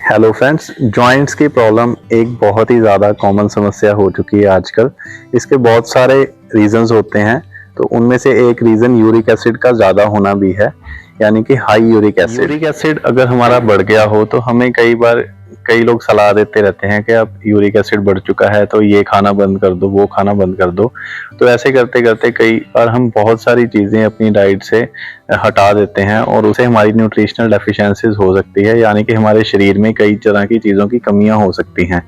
Hello friends, joints की problem एक बहुत ही ज़्यादा कॉमन समस्या हो चुकी है आजकल। इसके बहुत सारे रीजंस होते हैं, तो उनमें से एक रीज़न यूरिक एसिड का ज़्यादा होना भी है, यानी कि high uric acid. Uric acid अगर हमारा बढ़ गया हो तो हमें कई लोग सलाह देते रहते हैं कि अब यूरिक एसिड बढ़ चुका है तो ये खाना बंद कर दो, वो खाना बंद कर दो। तो ऐसे करते करते कई बार हम बहुत सारी चीज़ें अपनी डाइट से हटा देते हैं और उससे हमारी न्यूट्रिशनल डेफिशिएंसीज हो सकती है, यानी कि हमारे शरीर में कई तरह की चीज़ों की कमियां हो सकती हैं।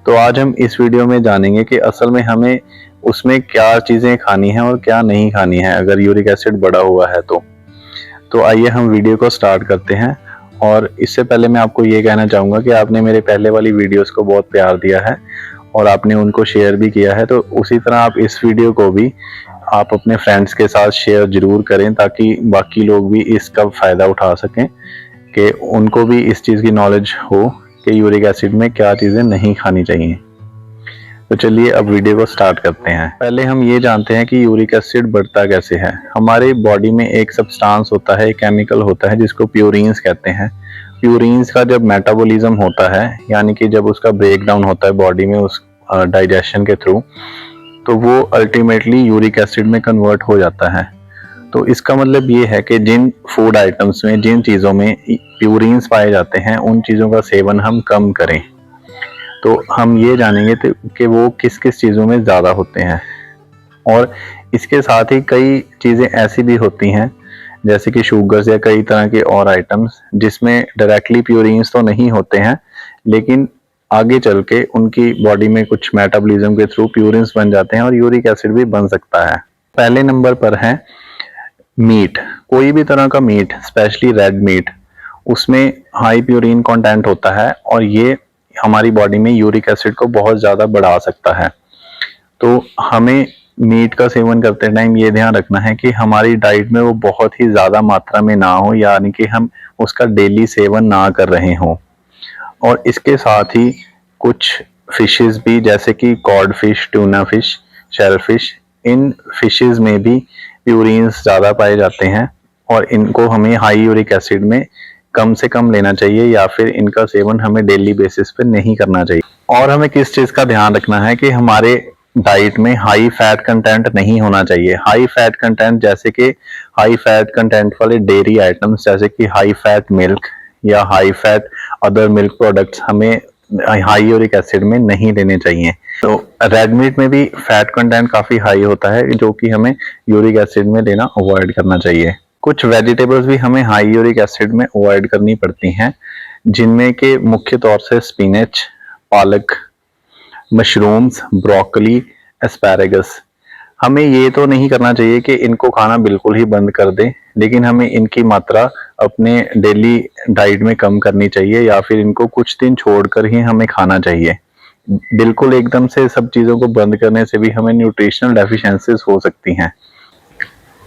तो आज हम इस वीडियो में जानेंगे कि असल में हमें उसमें क्या चीज़ें खानी है और क्या नहीं खानी है अगर यूरिक एसिड बढ़ा हुआ है तो आइए हम वीडियो को स्टार्ट करते हैं। और इससे पहले मैं आपको ये कहना चाहूँगा कि आपने मेरे पहले वाली वीडियोस को बहुत प्यार दिया है और आपने उनको शेयर भी किया है, तो उसी तरह आप इस वीडियो को भी आप अपने फ्रेंड्स के साथ शेयर जरूर करें ताकि बाकी लोग भी इसका फ़ायदा उठा सकें, कि उनको भी इस चीज़ की नॉलेज हो कि यूरिक एसिड में क्या चीज़ें नहीं खानी चाहिए। तो चलिए अब वीडियो को स्टार्ट करते हैं। पहले हम ये जानते हैं कि यूरिक एसिड बढ़ता कैसे है। हमारे बॉडी में एक सब्सटेंस होता है, एक केमिकल होता है जिसको प्यूरिन्स कहते हैं। प्यूरिन्स का जब मेटाबॉलिज्म होता है, यानी कि जब उसका ब्रेक डाउन होता है बॉडी में उस डाइजेशन के थ्रू, तो वो अल्टीमेटली यूरिक एसिड में कन्वर्ट हो जाता है। तो इसका मतलब ये है कि जिन फूड आइटम्स में, जिन चीज़ों में प्यूरिन्स पाए जाते हैं, उन चीज़ों का सेवन हम कम करें। तो हम ये जानेंगे कि वो किस किस चीज़ों में ज़्यादा होते हैं। और इसके साथ ही कई चीज़ें ऐसी भी होती हैं जैसे कि शुगर्स या कई तरह के और आइटम्स जिसमें डायरेक्टली प्यूरिन्स तो नहीं होते हैं, लेकिन आगे चल के उनकी बॉडी में कुछ मेटाबॉलिज्म के थ्रू प्यूरिन्स बन जाते हैं और यूरिक एसिड भी बन सकता है। पहले नंबर पर है मीट। कोई भी तरह का मीट, स्पेशली रेड मीट, उसमें हाई प्यूरिन कंटेंट होता है और ये हमारी बॉडी में यूरिक एसिड को बहुत ज़्यादा बढ़ा सकता है। तो हमें मीट का सेवन करते टाइम ये ध्यान रखना है कि हमारी डाइट में वो बहुत ही ज़्यादा मात्रा में ना हो, यानी कि हम उसका डेली सेवन ना कर रहे हों। और इसके साथ ही कुछ फिशेस भी, जैसे कि cod fish, tuna fish, shell fish, इन फिशेस में भी प्यूरिन्स ज़्यादा पाए जाते हैं और इनको हमें हाई यूरिक एसिड में कम से कम लेना चाहिए या फिर इनका सेवन हमें डेली बेसिस पे नहीं करना चाहिए। और हमें किस चीज़ का ध्यान रखना है कि हमारे डाइट में हाई फैट कंटेंट नहीं होना चाहिए। हाई फैट कंटेंट जैसे कि हाई फैट कंटेंट वाले डेयरी आइटम्स जैसे कि हाई फैट मिल्क या high fat other milk products हमें हाई यूरिक एसिड में नहीं लेने चाहिए। तो रेड मीट में भी फैट कंटेंट काफ़ी हाई होता है जो कि हमें यूरिक एसिड में लेना अवॉइड करना चाहिए। कुछ वेजिटेबल्स भी हमें हाई यूरिक एसिड में अवॉइड करनी पड़ती हैं, जिनमें के मुख्य तौर से स्पिनच, पालक, मशरूम्स, ब्रोकली, एस्पैरेगस। हमें ये तो नहीं करना चाहिए कि इनको खाना बिल्कुल ही बंद कर दें, लेकिन हमें इनकी मात्रा अपने डेली डाइट में कम करनी चाहिए या फिर इनको कुछ दिन छोड़कर ही हमें खाना चाहिए। बिल्कुल एकदम से सब चीज़ों को बंद करने से भी हमें न्यूट्रिशनल डेफिशिएंसीज हो सकती हैं।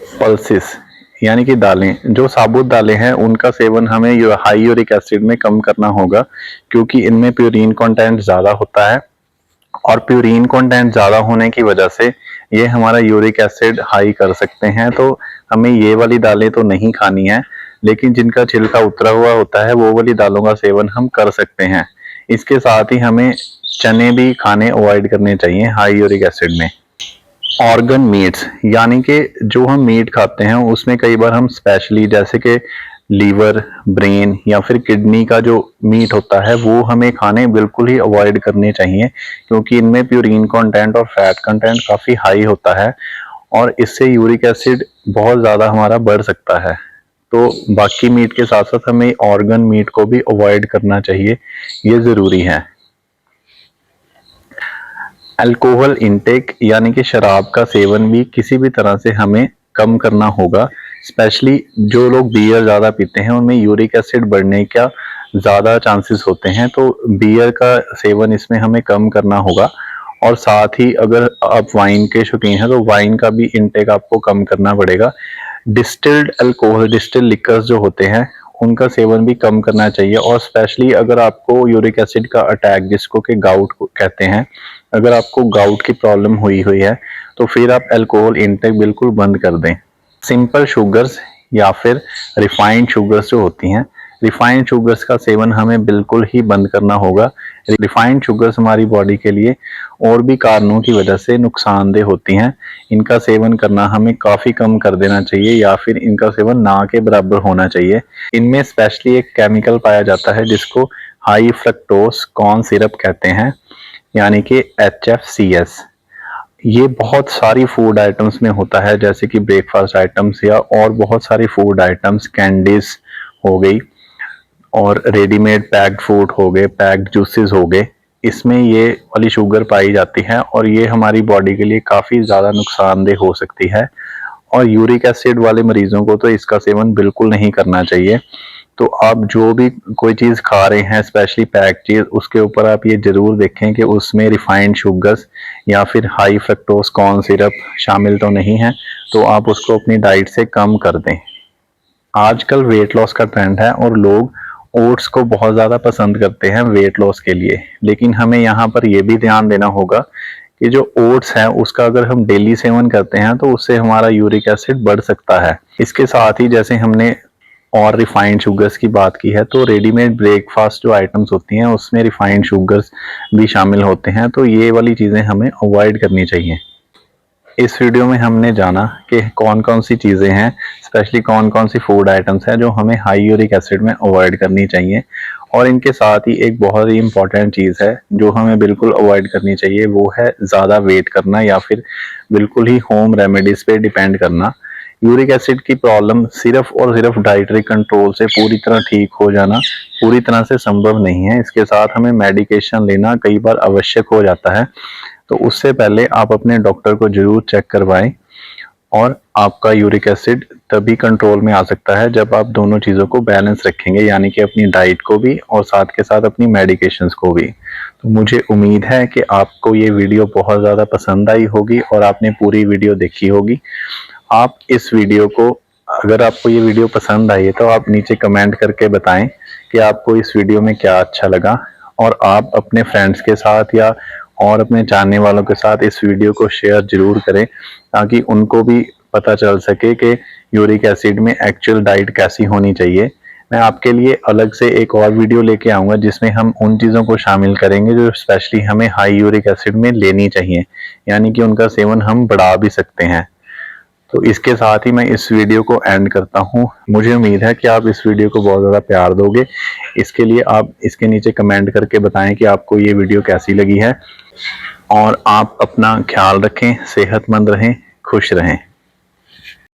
पल्सेस यानी कि दालें, जो साबुत दालें हैं उनका सेवन हमें हाई यूरिक एसिड में कम करना होगा, क्योंकि इनमें प्यूरिन कंटेंट ज़्यादा होता है और प्यूरिन कंटेंट ज़्यादा होने की वजह से ये हमारा यूरिक एसिड हाई कर सकते हैं। तो हमें ये वाली दालें तो नहीं खानी है, लेकिन जिनका छिलका उतरा हुआ होता है वो वाली दालों का सेवन हम कर सकते हैं। इसके साथ ही हमें चने भी खाने अवॉइड करने चाहिए हाई यूरिक एसिड में। ऑर्गन मीट्स, यानी कि जो हम मीट खाते हैं उसमें कई बार हम स्पेशली जैसे कि लीवर, ब्रेन या फिर किडनी का जो मीट होता है वो हमें खाने बिल्कुल ही अवॉइड करने चाहिए, क्योंकि इनमें प्यूरिन कंटेंट और फैट कंटेंट काफ़ी हाई होता है और इससे यूरिक एसिड बहुत ज़्यादा हमारा बढ़ सकता है। तो बाकी मीट के साथ साथ हमें ऑर्गन मीट को भी अवॉइड करना चाहिए, ये ज़रूरी है। अल्कोहल इंटेक, यानी कि शराब का सेवन भी किसी भी तरह से हमें कम करना होगा। स्पेशली जो लोग बियर ज़्यादा पीते हैं उनमें यूरिक एसिड बढ़ने का ज़्यादा चांसेस होते हैं, तो बियर का सेवन इसमें हमें कम करना होगा। और साथ ही अगर आप वाइन के शौकीन हैं तो वाइन का भी इंटेक आपको कम करना पड़ेगा। डिस्टिल्ड अल्कोहल, डिस्टिल्ड लिकर्स जो होते हैं उनका सेवन भी कम करना चाहिए। और स्पेशली अगर आपको यूरिक एसिड का अटैक, जिसको कि गाउट कहते हैं, अगर आपको गाउट की प्रॉब्लम हुई हुई है तो फिर आप अल्कोहल इंटेक बिल्कुल बंद कर दें। सिंपल शुगर्स या फिर रिफाइंड शुगर्स जो होती हैं रिफाइंड शुगर्स का सेवन हमें बिल्कुल ही बंद करना होगा। रिफाइंड शुगर्स हमारी बॉडी के लिए और भी कारणों की वजह से नुकसानदेह होती हैं। इनका सेवन करना हमें काफ़ी कम कर देना चाहिए या फिर इनका सेवन ना के बराबर होना चाहिए। इनमें स्पेशली एक केमिकल पाया जाता है जिसको हाई फ्रक्टोज कॉर्न सिरप कहते हैं, यानी कि HFCS। ये बहुत सारी फूड आइटम्स में होता है, जैसे कि ब्रेकफास्ट आइटम्स या और बहुत सारी फूड आइटम्स, कैंडीज हो गई और रेडीमेड पैक्ड फूड हो गए, पैक्ड जूसेस हो गए, इसमें ये वाली शुगर पाई जाती है और ये हमारी बॉडी के लिए काफ़ी ज़्यादा नुकसानदेह हो सकती है। और यूरिक एसिड वाले मरीजों को तो इसका सेवन बिल्कुल नहीं करना चाहिए। तो आप जो भी कोई चीज़ खा रहे हैं, स्पेशली पैक चीज़, उसके ऊपर आप ये ज़रूर देखें कि उसमें रिफाइंड शुगर्स या फिर हाई फ्रक्टोज कॉर्न सिरप शामिल तो नहीं है, तो आप उसको अपनी डाइट से कम कर दें। आजकल वेट लॉस का ट्रेंड है और लोग ओट्स को बहुत ज़्यादा पसंद करते हैं वेट लॉस के लिए, लेकिन हमें यहाँ पर यह भी ध्यान देना होगा कि जो ओट्स है उसका अगर हम डेली सेवन करते हैं तो उससे हमारा यूरिक एसिड बढ़ सकता है। इसके साथ ही जैसे हमने और रिफाइंड शुगर्स की बात की है, तो रेडीमेड ब्रेकफास्ट जो आइटम्स होती हैं उसमें रिफाइंड शुगर्स भी शामिल होते हैं, तो ये वाली चीज़ें हमें अवॉइड करनी चाहिए। इस वीडियो में हमने जाना कि कौन कौन सी चीज़ें हैं, स्पेशली कौन कौन सी फूड आइटम्स हैं जो हमें हाई यूरिक एसिड में अवॉइड करनी चाहिए। और इनके साथ ही एक बहुत ही इम्पॉर्टेंट चीज़ है जो हमें बिल्कुल अवॉइड करनी चाहिए, वो है ज़्यादा वेट करना या फिर बिल्कुल ही होम रेमेडीज़ पे डिपेंड करना। यूरिक एसिड की प्रॉब्लम सिर्फ और सिर्फ डाइटरी कंट्रोल से पूरी तरह ठीक हो जाना पूरी तरह से संभव नहीं है। इसके साथ हमें मेडिकेशन लेना कई बार आवश्यक हो जाता है, तो उससे पहले आप अपने डॉक्टर को जरूर चेक करवाएं। और आपका यूरिक एसिड तभी कंट्रोल में आ सकता है जब आप दोनों चीज़ों को बैलेंस रखेंगे, यानी कि अपनी डाइट को भी और साथ के साथ अपनी मेडिकेशंस को भी। तो मुझे उम्मीद है कि आपको ये वीडियो बहुत ज़्यादा पसंद आई होगी और आपने पूरी वीडियो देखी होगी। आप इस वीडियो को, अगर आपको ये वीडियो पसंद आई है तो आप नीचे कमेंट करके बताएं कि आपको इस वीडियो में क्या अच्छा लगा, और आप अपने फ्रेंड्स के साथ या और अपने जानने वालों के साथ इस वीडियो को शेयर जरूर करें ताकि उनको भी पता चल सके कि यूरिक एसिड में एक्चुअल डाइट कैसी होनी चाहिए। मैं आपके लिए अलग से एक और वीडियो लेके आऊँगा जिसमें हम उन चीज़ों को शामिल करेंगे जो स्पेशली हमें हाई यूरिक एसिड में लेनी चाहिए, यानी कि उनका सेवन हम बढ़ा भी सकते हैं। तो इसके साथ ही मैं इस वीडियो को एंड करता हूँ। मुझे उम्मीद है कि आप इस वीडियो को बहुत ज़्यादा प्यार दोगे। इसके लिए आप इसके नीचे कमेंट करके बताएं कि आपको ये वीडियो कैसी लगी है, और आप अपना ख्याल रखें, सेहतमंद रहें, खुश रहें।